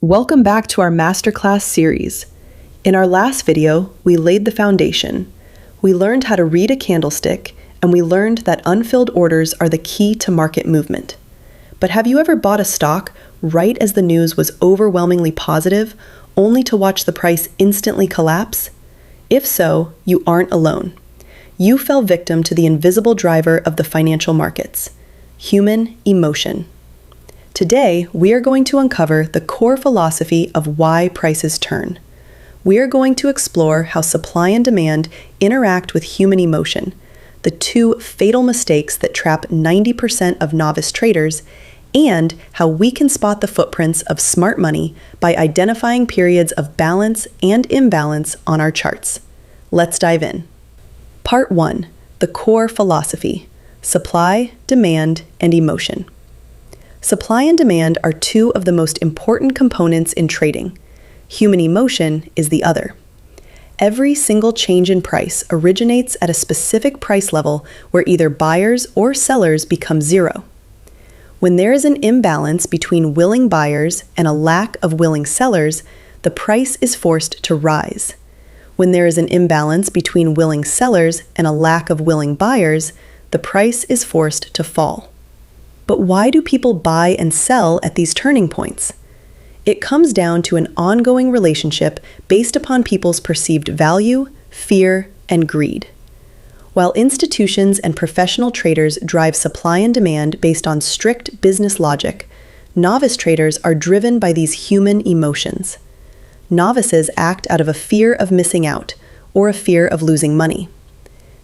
Welcome back to our Masterclass Series. In our last video, we laid the foundation. We learned how to read a candlestick, and we learned that unfilled orders are the key to market movement. But have you ever bought a stock right as the news was overwhelmingly positive, only to watch the price instantly collapse? If so, you aren't alone. You fell victim to the invisible driver of the financial markets: human emotion. Today, we are going to uncover the core philosophy of why prices turn. We are going to explore how supply and demand interact with human emotion, the two fatal mistakes that trap 90% of novice traders, and how we can spot the footprints of smart money by identifying periods of balance and imbalance on our charts. Let's dive in. Part 1. The core philosophy: supply, demand, and emotion. Supply and demand are two of the most important components in trading. Human emotion is the other. Every single change in price originates at a specific price level where either buyers or sellers become zero. When there is an imbalance between willing buyers and a lack of willing sellers, the price is forced to rise. When there is an imbalance between willing sellers and a lack of willing buyers, the price is forced to fall. But why do people buy and sell at these turning points? It comes down to an ongoing relationship based upon people's perceived value, fear, and greed. While institutions and professional traders drive supply and demand based on strict business logic, novice traders are driven by these human emotions. Novices act out of a fear of missing out or a fear of losing money.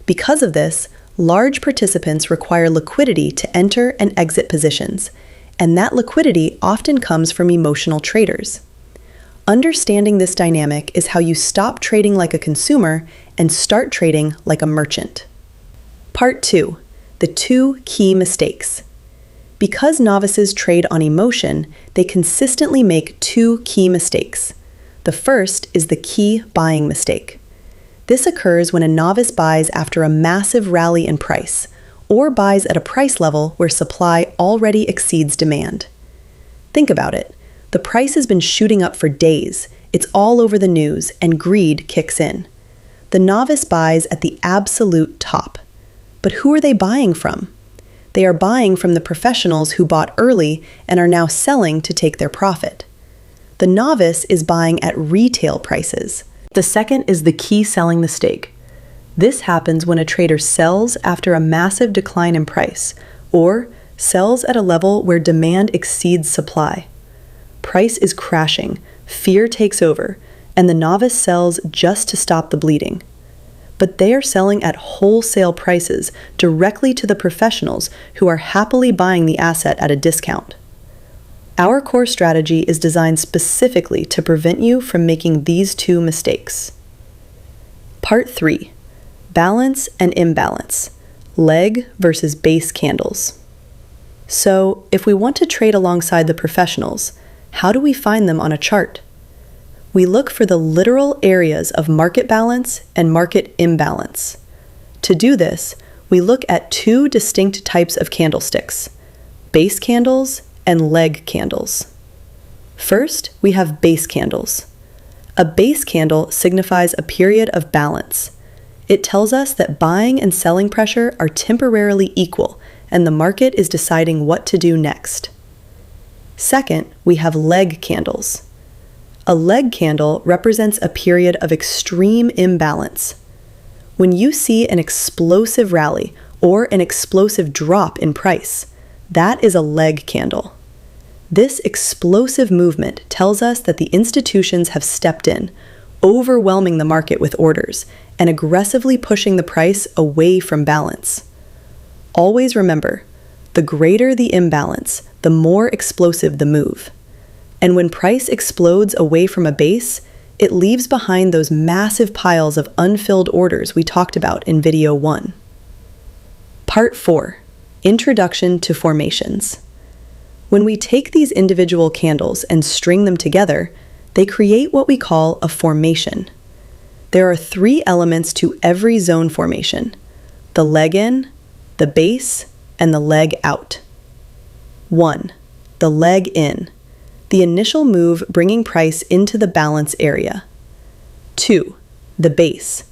Because of this, large participants require liquidity to enter and exit positions, and that liquidity often comes from emotional traders. Understanding this dynamic is how you stop trading like a consumer and start trading like a merchant. Part 2. The two key mistakes. Because novices trade on emotion, they consistently make two key mistakes. The first is the key buying mistake. This occurs when a novice buys after a massive rally in price, or buys at a price level where supply already exceeds demand. Think about it. The price has been shooting up for days, it's all over the news, and greed kicks in. The novice buys at the absolute top. But who are they buying from? They are buying from the professionals who bought early and are now selling to take their profit. The novice is buying at retail prices. The second is the key selling mistake. This happens when a trader sells after a massive decline in price, or sells at a level where demand exceeds supply. Price is crashing, fear takes over, and the novice sells just to stop the bleeding. But they are selling at wholesale prices directly to the professionals who are happily buying the asset at a discount. Our core strategy is designed specifically to prevent you from making these two mistakes. Part 3. Balance and imbalance. Leg versus base candles. So, if we want to trade alongside the professionals, how do we find them on a chart? We look for the literal areas of market balance and market imbalance. To do this, we look at two distinct types of candlesticks: base candles and leg candles. First, we have base candles. A base candle signifies a period of balance. It tells us that buying and selling pressure are temporarily equal, and the market is deciding what to do next. Second, we have leg candles. A leg candle represents a period of extreme imbalance. When you see an explosive rally or an explosive drop in price, that is a leg candle. This explosive movement tells us that the institutions have stepped in, overwhelming the market with orders and aggressively pushing the price away from balance. Always remember, the greater the imbalance, the more explosive the move. And when price explodes away from a base, it leaves behind those massive piles of unfilled orders we talked about in video 1. Part 4. Introduction to formations. When we take these individual candles and string them together, they create what we call a formation. There are 3 elements to every zone formation: the leg in, the base, and the leg out. 1. The leg in. the initial move bringing price into the balance area. 2. The base,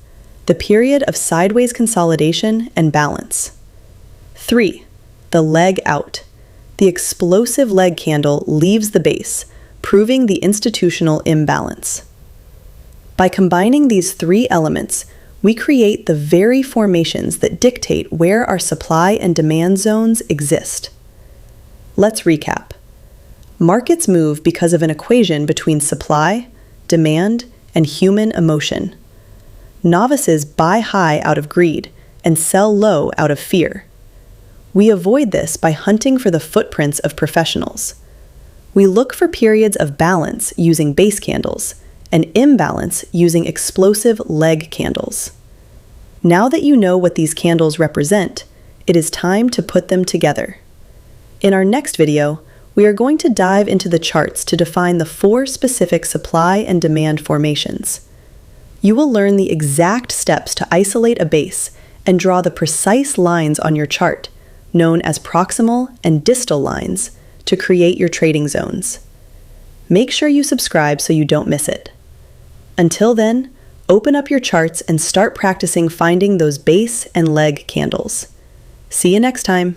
the period of sideways consolidation and balance. 3. The leg out, the explosive leg candle leaves the base, proving the institutional imbalance. By combining these three elements, we create the very formations that dictate where our supply and demand zones exist. Let's recap. Markets move because of an equation between supply, demand, and human emotion. Novices buy high out of greed and sell low out of fear. We avoid this by hunting for the footprints of professionals. We look for periods of balance using base candles and imbalance using explosive leg candles. Now that you know what these candles represent, it is time to put them together. In our next video, we are going to dive into the charts to define the 4 specific supply and demand formations. You will learn the exact steps to isolate a base and draw the precise lines on your chart, known as proximal and distal lines, to create your trading zones. Make sure you subscribe so you don't miss it. Until then, open up your charts and start practicing finding those base and leg candles. See you next time.